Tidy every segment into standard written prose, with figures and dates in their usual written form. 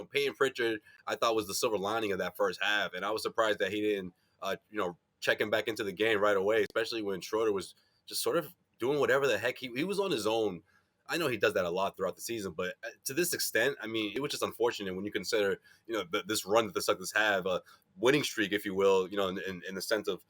Payton Pritchard, I thought was the silver lining of that first half, and I was surprised that he didn't, check him back into the game right away, especially when Schroeder was just sort of doing whatever the heck he was on his own. I know he does that a lot throughout the season, but to this extent, I mean, it was just unfortunate when you consider, this run that the Celtics have, a winning streak, if you will, in the sense of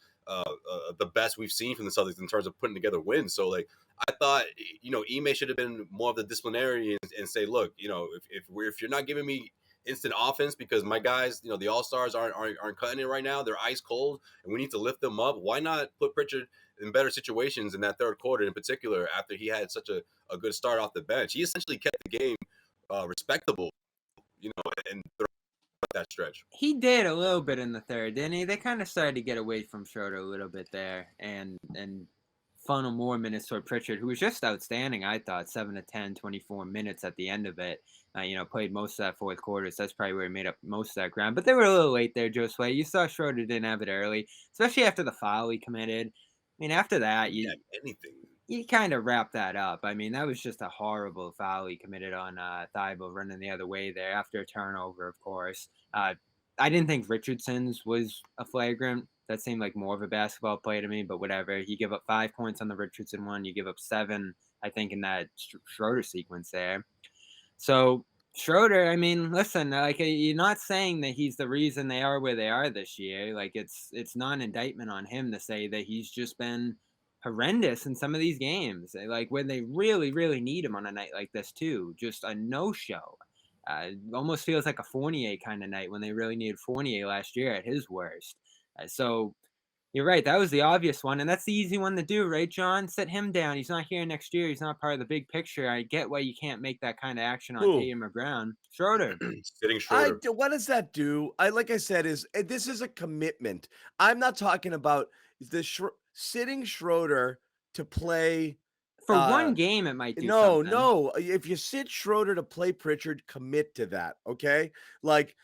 the best we've seen from the Celtics in terms of putting together wins. So, like, I thought, Ime should have been more of the disciplinary and say, look, if you're not giving me instant offense because my guys, the All Stars aren't cutting it right now, they're ice cold, and we need to lift them up. Why not put Pritchard in better situations in that third quarter, in particular, after he had such a good start off the bench? He essentially kept the game respectable, and throughout that stretch. He did a little bit in the third, didn't he? They kind of started to get away from Schroeder a little bit there and funnel more minutes toward Pritchard, who was just outstanding, I thought. 7 to 10, 24 minutes at the end of it. Played most of that fourth quarter, so that's probably where he made up most of that ground. But they were a little late there, Joe Sway. You saw Schroeder didn't have it early, especially after the foul he committed. I mean, after that, you kind of wrap that up. I mean, that was just a horrible foul he committed on Thibault running the other way there after a turnover, of course. I didn't think Richardson's was a flagrant. That seemed like more of a basketball play to me, but whatever. You give up 5 points on the Richardson one. You give up 7, I think, in that Schroeder sequence there. So Schroeder, I mean, listen, like, you're not saying that he's the reason they are where they are this year. Like, it's not an indictment on him to say that he's just been horrendous in some of these games. Like, when they really, really need him on a night like this too, just a no-show. Almost feels like a Fournier kind of night when they really needed Fournier last year at his worst. So you're right. That was the obvious one, and that's the easy one to do, right, John? Sit him down. He's not here next year. He's not part of the big picture. I get why you can't make that kind of action on Tatum or Brown. Schroeder. Sitting Schroeder. What does that do? Like I said, this is a commitment. I'm not talking about the sitting Schroeder to play. For one game, it might do something. No. If you sit Schroeder to play Pritchard, commit to that, okay? Like,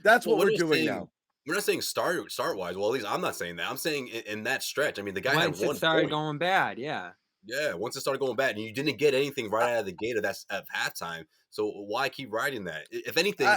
that's what we're doing now. We're not saying start wise. Well, at least I'm not saying that. I'm saying in that stretch. I mean, the guy once had one. It started point. Going bad, yeah. Yeah, once it started going bad, and you didn't get anything right out of the gate of halftime. So why keep riding that? If anything,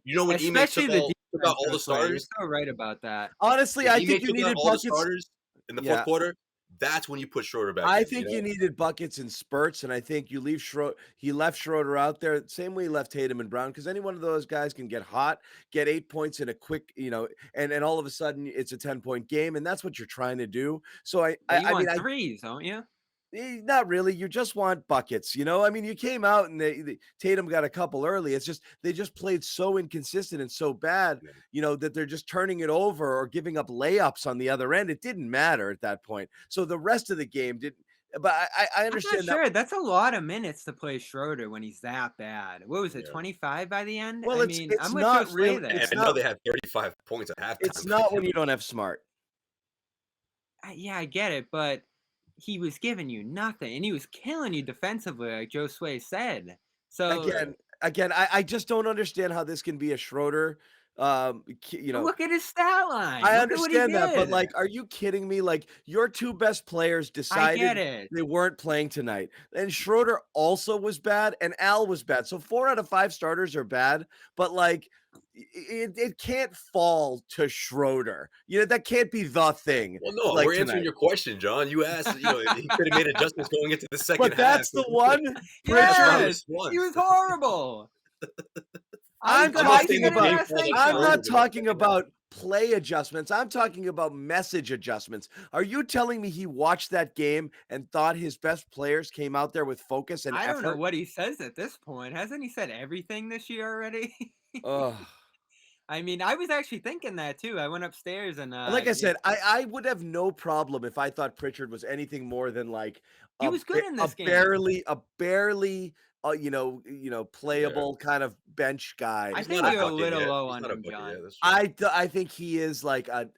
when Ime took out all the starters. You're so right about that. Honestly, I think you needed all the starters in the fourth quarter. That's when you put Schroeder back. I think you needed buckets in spurts, and I think you leave Schroeder. He left Schroeder out there same way he left Tatum and Brown, because any one of those guys can get hot, get 8 points in a quick, and all of a sudden it's a 10-point game, and that's what you're trying to do. So you want threes, don't you? Not really. You just want buckets, I mean, you came out and Tatum got a couple early. It's just they just played so inconsistent and so bad, that they're just turning it over or giving up layups on the other end. It didn't matter at that point. So the rest of the game didn't. But I understand that. Sure, that's a lot of minutes to play Schroeder when he's that bad. What was it, 25 by the end? Well, it's not really. I know they had 35 points at halftime. It's not when you don't have Smart. Yeah, I get it, but he was giving you nothing, and he was killing you defensively, like Joe Sway said. So again, I just don't understand how this can be a Schroeder. Look at his stat line. I understand that, but like, are you kidding me? Like, your 2 best players decided they weren't playing tonight, and Schroeder also was bad, and Al was bad. So 4 out of 5 starters are bad, but like, it can't fall to Schroeder. That can't be the thing. Well, no, we're answering your question, John. You asked, he could have made adjustments going into the second half. But that's the one. Yes, he was horrible. I'm not talking about play adjustments. I'm talking about message adjustments. Are you telling me he watched that game and thought his best players came out there with focus and effort? I don't know what he says at this point. Hasn't he said everything this year already? I mean, I was actually thinking that too. I went upstairs and like I said, I would have no problem if I thought Pritchard was anything more than like he was good in this game. A barely playable kind of bench guy. I think you're a little low on him, John. I think he is like a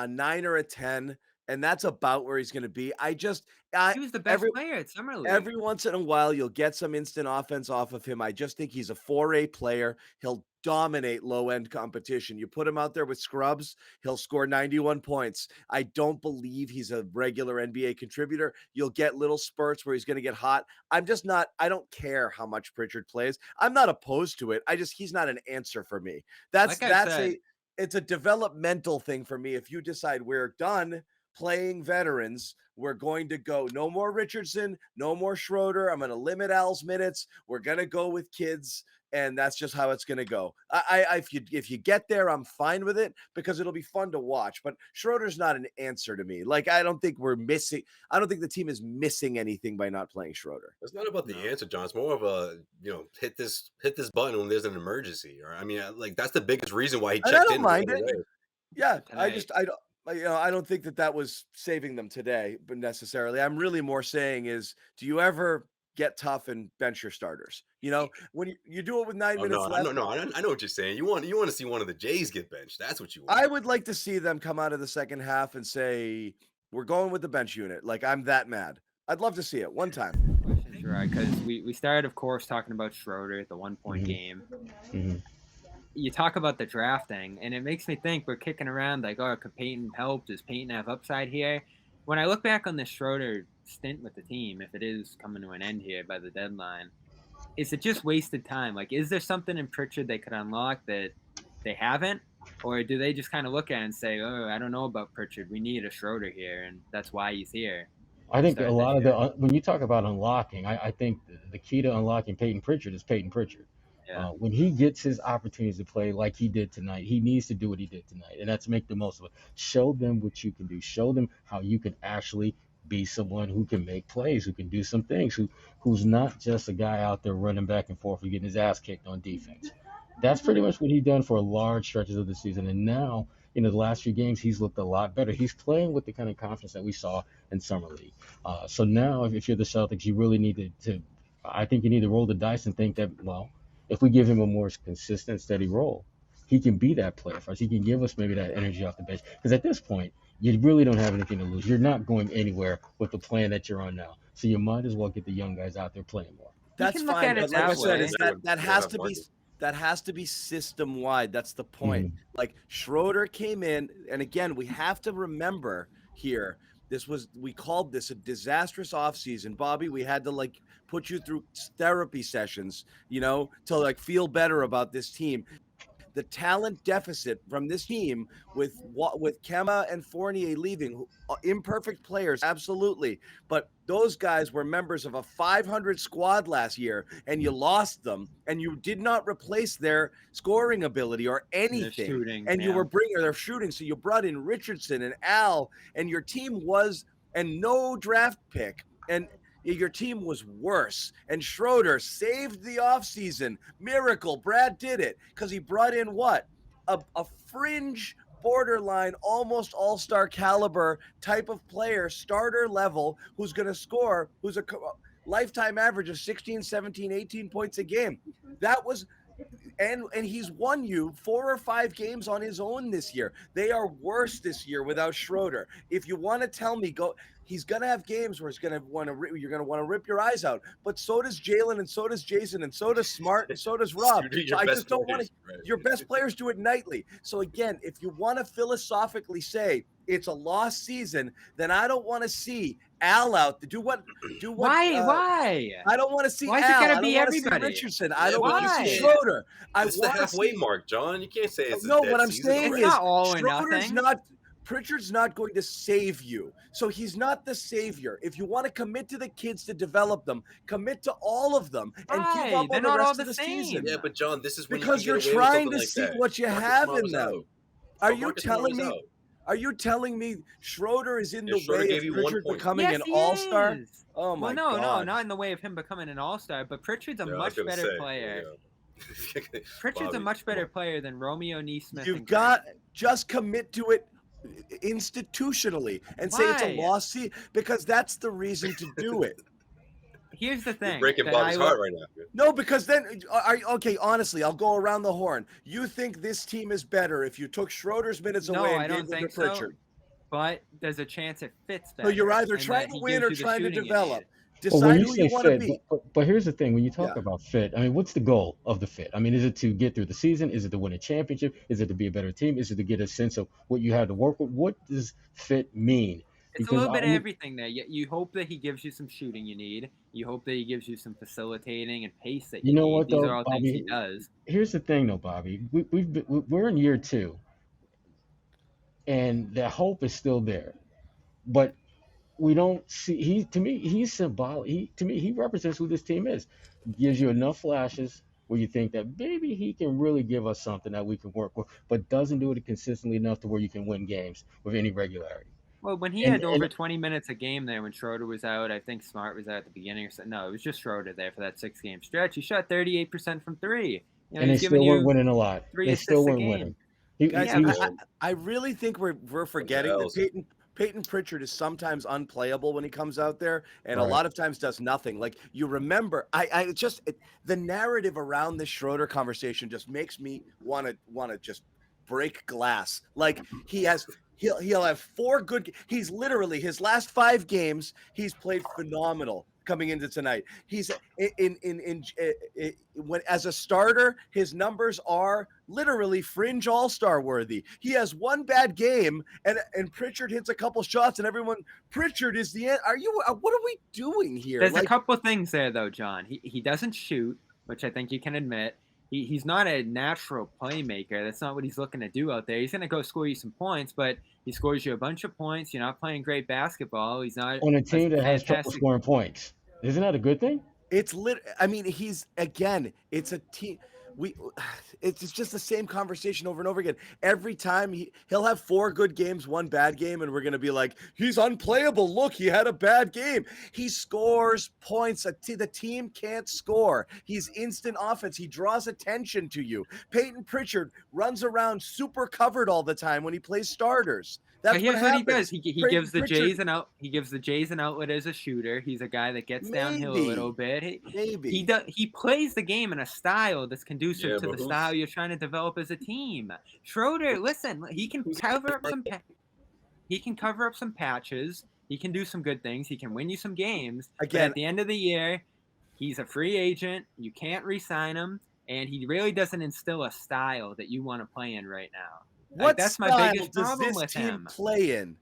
9 or a 10, and that's about where he's going to be. He was the best player at Summer League. Every once in a while, you'll get some instant offense off of him. I just think he's a 4A player. He'll dominate low-end competition. You put him out there with scrubs, he'll score 91 points. I don't believe he's a regular NBA contributor. You'll get little spurts where he's going to get hot. I don't care how much Pritchard plays. I'm not opposed to it. He's not an answer for me. It's a developmental thing for me. If you decide we're done playing veterans, we're going to go no more Richardson, no more Schroder. I'm going to limit Al's minutes. We're going to go with kids, and that's just how it's going to go. If you get there, I'm fine with it because it'll be fun to watch. But Schroeder's not an answer to me. Like, I don't think the team is missing anything by not playing Schroeder. It's not about the answer, John. It's more of a, hit this button when there's an emergency. Or I mean, like, that's the biggest reason why he checked in. I don't mind it. Yeah, I don't think that was saving them today, but necessarily. I'm really more saying is, do you ever get tough and bench your starters? When you do it with 9 minutes left. No, I know what you're saying. You want to see one of the Jays get benched. That's what you want. I would like to see them come out of the second half and say, we're going with the bench unit. Like, I'm that mad. I'd love to see it one time. Right, because we started, of course, talking about Schroeder at the 1 point game. Mm-hmm. You talk about the drafting, and it makes me think we're kicking around like, oh, could Payton help? Does Payton have upside here? When I look back on the Schroeder stint with the team, if it is coming to an end here by the deadline, is it just wasted time? Like, is there something in Pritchard they could unlock that they haven't? Or do they just kind of look at it and say, oh, I don't know about Pritchard. We need a Schroeder here, and that's why he's here. I think a lot of when you talk about unlocking, I think the key to unlocking Payton Pritchard is Payton Pritchard. Yeah. When he gets his opportunities to play like he did tonight, he needs to do what he did tonight, and that's make the most of it. Show them what you can do. Show them how you can actually be someone who can make plays, who can do some things, who's not just a guy out there running back and forth and getting his ass kicked on defense. That's pretty much what he's done for large stretches of the season, and now, the last few games, he's looked a lot better. He's playing with the kind of confidence that we saw in Summer League. So now, if you're the Celtics, you really need I think you need to roll the dice and think that, well, if we give him a more consistent, steady role, he can be that player for us. He can give us maybe that energy off the bench. Because at this point, you really don't have anything to lose. You're not going anywhere with the plan that you're on now. So you might as well get the young guys out there playing more. That's fine. But like I said, that has to be system wide. That's the point. Mm-hmm. Like, Schroeder came in, and again, we have to remember here, we called this a disastrous offseason. Bobby, we had to put you through therapy sessions, to feel better about this team. The talent deficit from this team with Kemba and Fournier leaving, imperfect players, absolutely. But those guys were members of a 500 squad last year, and you lost them, and you did not replace their scoring ability or anything. You were bringing their shooting. So you brought in Richardson and Al, and your team and no draft pick. And your team was worse. And Schroeder saved the offseason. Miracle. Brad did it because he brought in what? A fringe, borderline, almost all-star caliber type of player, starter level, who's going to score, who's a lifetime average of 16, 17, 18 points a game. That was... And he's won you 4 or 5 games on his own this year. They are worse this year without Schroeder. If you want to tell me, he's going to have games where you're going to want to rip your eyes out. But so does Jalen, and so does Jason, and so does Smart, and so does Rob. So I just don't want to. Right. Your best players do it nightly. So again, if you want to philosophically say it's a lost season, then I don't want to see Al out to do what? Why? I don't want to see Why Al. I don't want to see Richardson. I don't want to see Schroeder. It's the halfway mark, John. You can't say it's what I'm saying is not all or nothing. Pritchard's not going to save you. So he's not the savior. If you want to commit to the kids to develop them, commit to all of them and give up on the rest of the season. Yeah, but John, this is when because you're trying to see what you have in them. Are you telling me? Are you telling me Schroeder is in the way of Pritchard becoming an all-star? Oh my God. No, not in the way of him becoming an all-star, but Pritchard's a much better player. Yeah. Pritchard's a much better player than Romeo Neesmith. You've got just commit to it institutionally and say it's a lost season because that's the reason to do it. Here's the thing. You're breaking Bobby's heart right now. No, because then, okay, honestly, I'll go around the horn. You think this team is better if you took Schroeder's minutes away and gave them to Pritchard? But there's a chance it fits better. So you're either trying to win or trying to develop. Decide when you who say you want to fit, be. but here's the thing: when you talk Yeah. about fit, I mean, what's the goal of the fit? I mean, is it to get through the season? Is it to win a championship? Is it to be a better team? Is it to get a sense of what you have to work with? What does fit mean? It's a little bit of everything there. You hope that he gives you some shooting you need. You hope that he gives you some facilitating and pace that you know need. what These though, are all things he does. Here's the thing though, Bobby. We're in year 2, and the hope is still there, but we don't see. To me, he's symbolic. He represents who this team is. Gives you enough flashes where you think that maybe he can really give us something that we can work with, but doesn't do it consistently enough to where you can win games with any regularity. Well, when he had over 20 minutes a game there when Schroder was out, I think Smart was out at the beginning. No, it was just Schroder there for that 6-game stretch. He shot 38% from 3. And they still weren't winning a lot. They still weren't winning. Guys, I really think we're forgetting that Payton Pritchard is sometimes unplayable when he comes out there, and a lot of times does nothing. Like, you remember, the narrative around this Schroder conversation just makes me want to just break glass. Like, he'll have 4 good. He's literally his last 5 games. He's played phenomenal coming into tonight. He's when as a starter, his numbers are literally fringe all-star worthy. He has 1 bad game, and Pritchard hits a couple shots, and everyone, Pritchard is the end. What are we doing here? There's a couple things there though, John. He doesn't shoot, which I think you can admit. He's not a natural playmaker. That's not what he's looking to do out there. He's going to go score you some points, but he scores you a bunch of points. You're not playing great basketball. He's not on a team that has trouble scoring points. Isn't that a good thing? It's it's a team. It's just the same conversation over and over again. Every time he'll have 4 good games, 1 bad game, and we're going to be like, he's unplayable. Look, he had a bad game. He scores points. The team can't score. He's instant offense. He draws attention to you. Payton Pritchard runs around super covered all the time when he plays starters. But here's what he does. He gives the Jays an out. He gives the Jays an outlet as a shooter. He's a guy that gets downhill a little bit. He plays the game in a style that's conducive to the style you're trying to develop as a team. Schroder, listen, he can cover up some. He can cover up some patches. He can do some good things. He can win you some games. Again, at the end of the year, he's a free agent. You can't re-sign him, and he really doesn't instill a style that you want to play in right now. That's my biggest problem with him. Play in?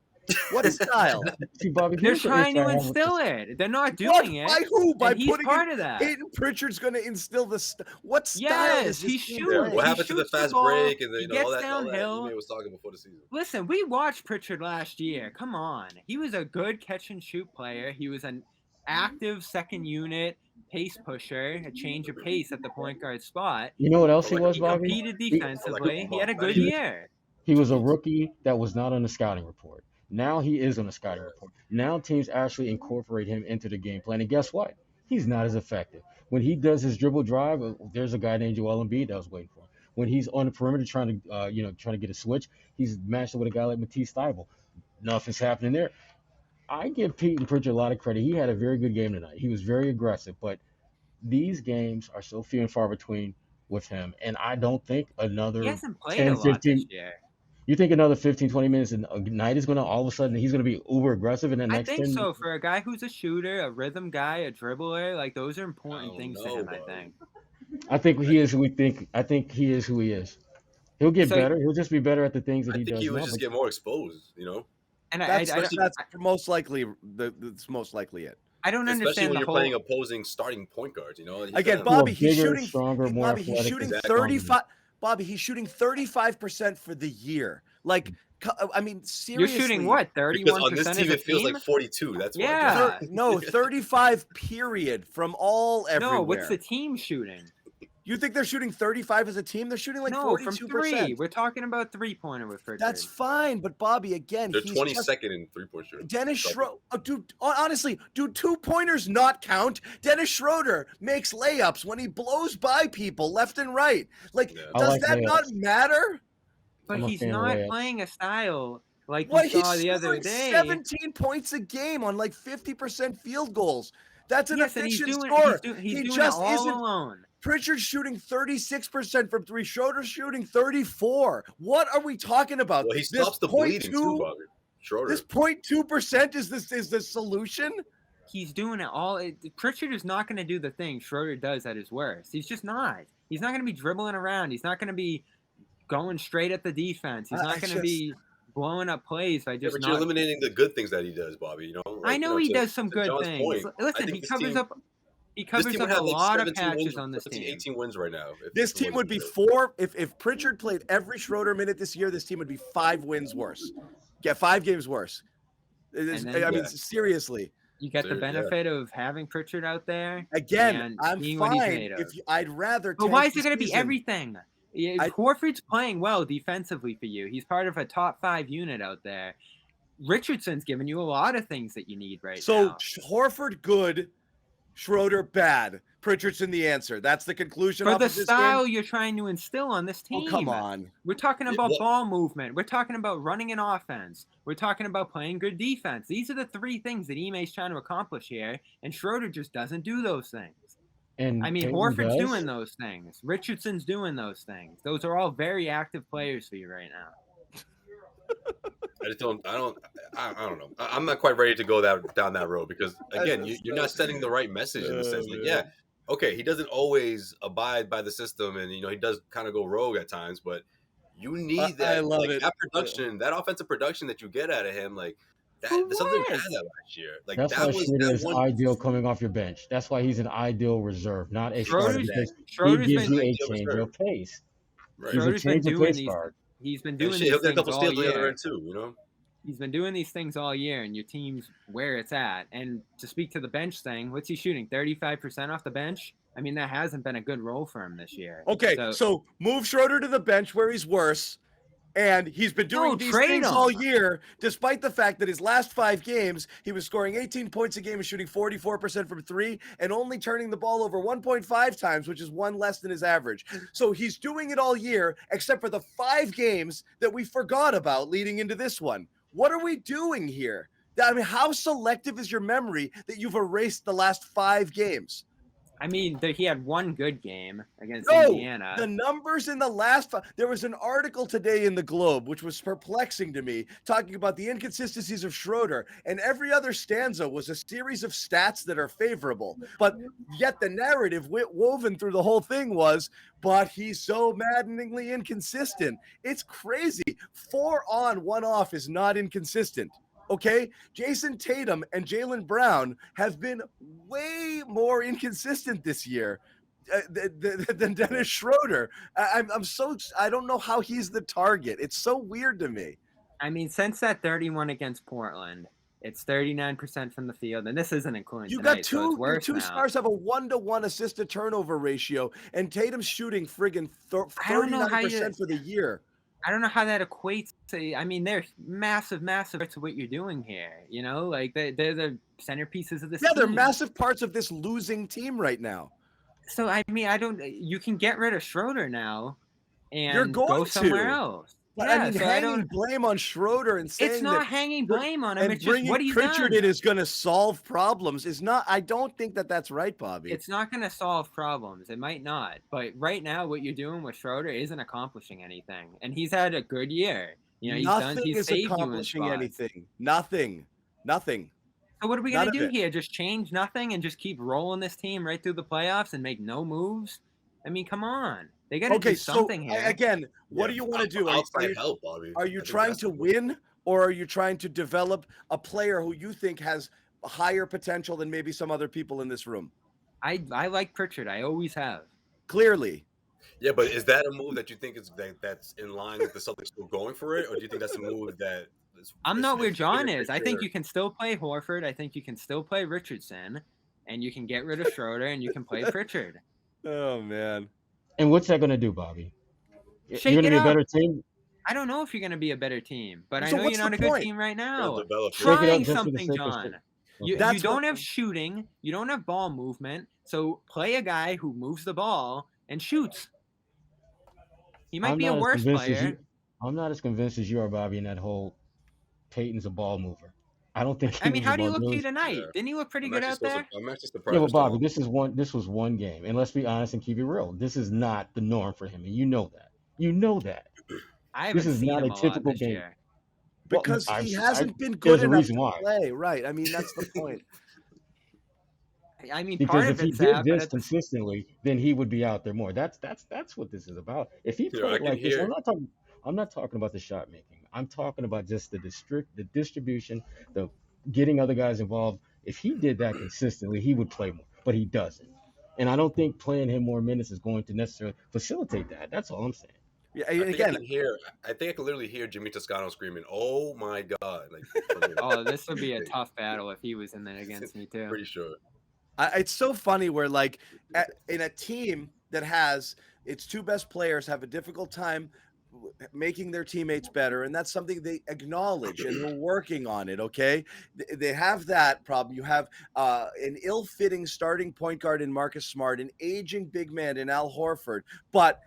What style? See, Bobby, they're trying to instill it. They're not doing it. By who? By he's part of that. Payton Pritchard's going to instill this. What style? Yes, he shoots. What happened to the fast break and all that? Downhill. He was talking before the season. Listen, we watched Pritchard last year. Come on, he was a good catch and shoot player. He was an active second unit pace pusher, a change of pace at the point guard spot. You know what else he was, Bobby? He competed defensively. He had a good year. He was a rookie that was not on the scouting report. Now he is on the scouting report. Now teams actually incorporate him into the game plan. And guess what? He's not as effective. When he does his dribble drive, there's a guy named Joel Embiid that was waiting for him. When he's on the perimeter trying to get a switch, he's matched up with a guy like Matisse Thybulle. Nothing's happening there. I give Payton Pritchard a lot of credit. He had a very good game tonight. He was very aggressive, but these games are so few and far between with him. And I don't think another 10, 15 You think another 15, 20 minutes a night is going to all of a sudden he's going to be uber aggressive in the next 10 minutes? I think so. For a guy who's a shooter, a rhythm guy, a dribbler, like those are important things to him, I think. I think he is who we think. I think he is who he is. He'll get better. He'll just be better at the things that he does. I think he would just get more exposed, And that's most likely that's most likely it. I don't understand. Especially when you're playing opposing starting point guards, Again, Bobby, he's shooting stronger, more Bobby, he's shooting 35. Bobby, he's shooting 35% for the year. Like, I mean, seriously. You're shooting what, 31%? Because on this team, it feels like 42. That's why. Yeah. No, 35 period from everywhere. No, what's the team shooting? You think they're shooting 35 as a team? They're shooting like 42%. From 3. We're talking about 3-pointer with Pritchard. That's fine, but Bobby, again, they're 22nd in 3-point shooting. Dennis Schroder, dude, honestly, do 2-pointers not count? Dennis Schroder makes layups when he blows by people left and right. Like, does that not matter? But he's not playing a style like we saw the other day. 17 points a game on like 50% field goals. That's an efficient score. He just isn't alone. Pritchard's shooting 36% from 3. Schroeder's shooting 34. What are we talking about? Well, he stops the bleeding too, Bobby. Schroeder. This 0.2% is the solution? he's doing it all. Pritchard is not going to do the thing Schroder does at his worst. He's just not. He's not going to be dribbling around. He's not going to be going straight at the defense. He's not going to be blowing up plays by just but you're eliminating the good things that he does, Bobby. You know, I know he does some good things. Listen, he covers up. He covers up a lot of patches on this team. 18 wins right now. This team would be 4 if Pritchard played every Schroder minute this year. This team would be 5 wins worse. Get 5 games worse. Mean, seriously. You get the benefit of having Pritchard out there. Again, I'm fine. I'd rather. But why is it going to be everything? Horford's playing well defensively for you. He's part of a top 5 unit out there. Richardson's giving you a lot of things that you need right now. So Horford good, Schroder bad. Pritchardson the answer. That's the conclusion. For the style you're trying to instill on this team. Oh, come on. We're talking about ball movement. We're talking about running an offense. We're talking about playing good defense. These are the 3 things that Ime's trying to accomplish here, and Schroder just doesn't do those things. And I mean, Horford's doing those things. Richardson's doing those things. Those are all very active players for you right now. I don't know. I'm not quite ready to go down that road because again, you're not setting the right message in the sense like, okay, he doesn't always abide by the system, and he does kind of go rogue at times, but you need that. I love it. That production, that offensive production that you get out of him, like that. Something had that last year. Like that's why Schroder is ideal coming off your bench. That's why he's an ideal reserve, not a starter. Because he gives you a change of pace. Right. He's a change of pace guard. He's been doing these things all year. Too, He's been doing these things all year, and your team's where it's at. And to speak to the bench thing, what's he shooting? 35% off the bench? I mean, that hasn't been a good role for him this year. Okay, so move Schroder to the bench where he's worse. And he's been doing these things all year, despite the fact that his last 5 games, he was scoring 18 points a game and shooting 44% from 3 and only turning the ball over 1.5 times, which is 1 less than his average. So he's doing it all year, except for the 5 games that we forgot about leading into this one. What are we doing here? I mean, how selective is your memory that you've erased the last 5 games? I mean, he had 1 good game against Indiana. The numbers in the last there was an article today in the Globe, which was perplexing to me, talking about the inconsistencies of Schroder, and every other stanza was a series of stats that are favorable. But yet the narrative woven through the whole thing was, but he's so maddeningly inconsistent. It's crazy. 4 on, 1 off is not inconsistent. Okay, Jason Tatum and Jaylen Brown have been way more inconsistent this year than Dennis Schroder. I don't know how he's the target. It's so weird to me. I mean, since that 31 against Portland, it's 39% from the field, and this isn't including tonight, so it's worse two now. stars have a 1-to-1 assist to turnover ratio, and Tatum's shooting friggin' 39% for the year. I don't know how that equates to. I mean, they're massive to what you're doing here. Like they're the centerpieces of this. Yeah, team. They're massive parts of this losing team right now. So I mean, you can get rid of Schroder now, and you're going go somewhere else. But yeah, I mean, hanging blame on Schroder and saying it's not hanging blame on him. And it's just what he's Pritchard done. in is going to solve problems is not. I don't think that's right, Bobby. It's not going to solve problems. It might not. But right now, what you're doing with Schroder isn't accomplishing anything. And he's had a good year. He's saved accomplishing anything. Nothing. So what are we going to do here? Just change nothing and just keep rolling this team right through the playoffs and make no moves? I mean, come on. They got to do something here. Again, what do you want to do? Are you trying to win, or are you trying to develop a player who you think has higher potential than maybe some other people in this room? I like Pritchard. I always have. Clearly. Yeah, but is that a move that you think that's in line with the Celtics still going for it, or do you think that's a move that? I'm not where John is. I think you can still play Horford. I think you can still play Richardson, and you can get rid of Schroder, and you can play Pritchard. Oh man. And what's that going to do, Bobby? Shake you're going to be a better team? I don't know if you're going to be a better team, but I know you're not a good team right now. Trying Trying something, John. You don't have shooting. You don't have ball movement. So play a guy who moves the ball and shoots. He might be a worse player. I'm not as convinced as you are, Bobby, in that whole Payton's a ball mover. I don't think. I mean, how do you look to you tonight? Yeah. Didn't he look pretty good out there? I'm actually surprised. Yeah, but Bobby, this was one game, and let's be honest and keep it real. This is not the norm for him, and you know that. This is not a typical game. Because he hasn't been good enough to play. Right. I mean, that's the point. I mean, Because part if of he it's did that, but this consistently, then he would be out there more. That's what this is about. If he You know, I played can like this, hear. I'm not talking about the shot making. I'm talking about just the distribution, the getting other guys involved. If he did that consistently, he would play more, but he doesn't. And I don't think playing him more minutes is going to necessarily facilitate that. That's all I'm saying. Yeah, I think I again, can hear. I think I can literally hear Jimmy Toscano screaming, "Oh my god!" Like from here. oh, this would be a tough battle if he was in there against me too. Pretty sure. it's so funny where like in a team that has its two best players have a difficult time making their teammates better, and that's something they acknowledge and they're working on it. Okay, they have that problem. You have an ill-fitting starting point guard in Marcus Smart, an aging big man in Al Horford, but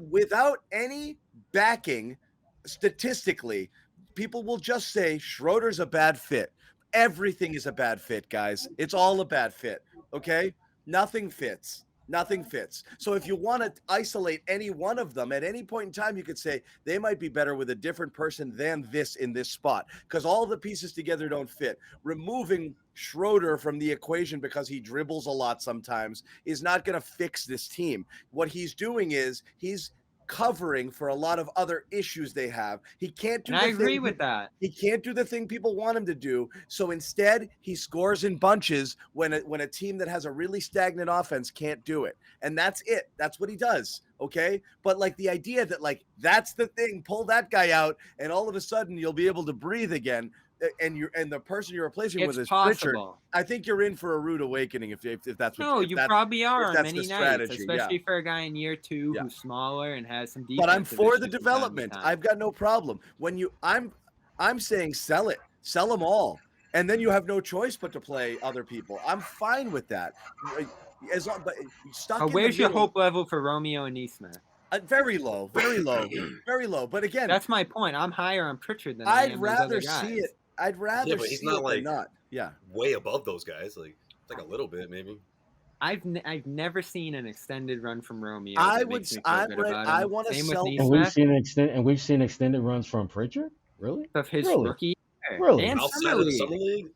without any backing statistically, people will just say Schroeder's a bad fit. Everything is a bad fit, guys. It's all a bad fit. Okay. Nothing fits. Nothing fits. So if you want to isolate any one of them at any point in time, you could say they might be better with a different person than this in this spot because all the pieces together don't fit. Removing Schroeder from the equation because he dribbles a lot sometimes is not going to fix this team. What he's doing is he's covering for a lot of other issues they have. He can't do. And I agree with that. He can't do the thing people want him to do. So instead, he scores in bunches when a team that has a really stagnant offense can't do it. And that's it. That's what he does. Okay. But like the idea that like that's the thing, pull that guy out, and all of a sudden you'll be able to breathe again. And the person you're replacing with is Pritchard. I think you're in for a rude awakening if that's what. No, you probably are on many nights, especially yeah. for a guy in year two who's smaller and has some defense. But I'm for the development. I've got no problem. I'm saying sell it, sell them all, and then you have no choice but to play other people. I'm fine with that. As long, but stuck. Where's your hope level for Romeo and Neesmith? Very low, very low, very low. But again, that's my point. I'm higher on Pritchard than I am. I'd rather see it. I'd rather but see he's not it like than not. Yeah, way above those guys. Like a little bit maybe. I've never seen an extended run from Romeo. I want to sell. And we've seen extended runs from Pritchard. Really? Of his really? rookie year. Really? And outside of the summer league.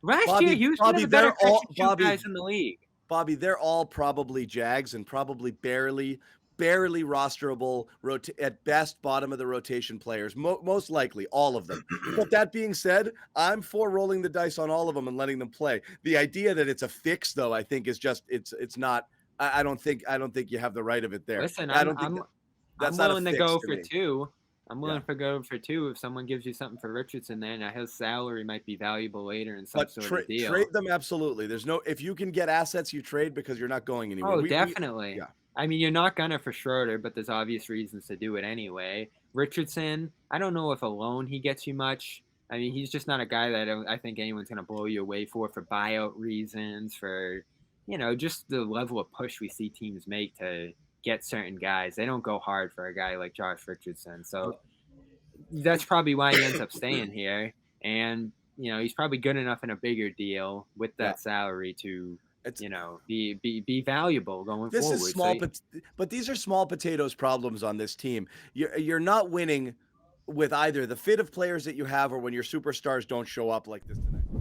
Last year, he was one of the better guys in the league. Bobby, they're all probably Jags and probably barely rosterable, at best bottom of the rotation players, most likely all of them. But that being said, I'm for rolling the dice on all of them and letting them play. The idea that it's a fix, though, I think is just it's not. I don't think you have the right of it there. Listen, I'm willing to go for two. I'm willing to go for two if someone gives you something for Richardson there. Now his salary might be valuable later in some sort of deal. Trade them absolutely. There's no if you can get assets, you trade because you're not going anywhere. Oh, definitely. I mean, you're not gonna for Schroeder, but there's obvious reasons to do it anyway. Richardson, I don't know if alone he gets you much. I mean, he's just not a guy that I think anyone's gonna blow you away for buyout reasons, for just the level of push we see teams make to get certain guys. They don't go hard for a guy like Josh Richardson, so that's probably why he ends up staying here. And he's probably good enough in a bigger deal with that salary to. Be valuable going forward. This is small, but these are small potatoes problems on this team. You're not winning with either the fit of players that you have or when your superstars don't show up like this tonight.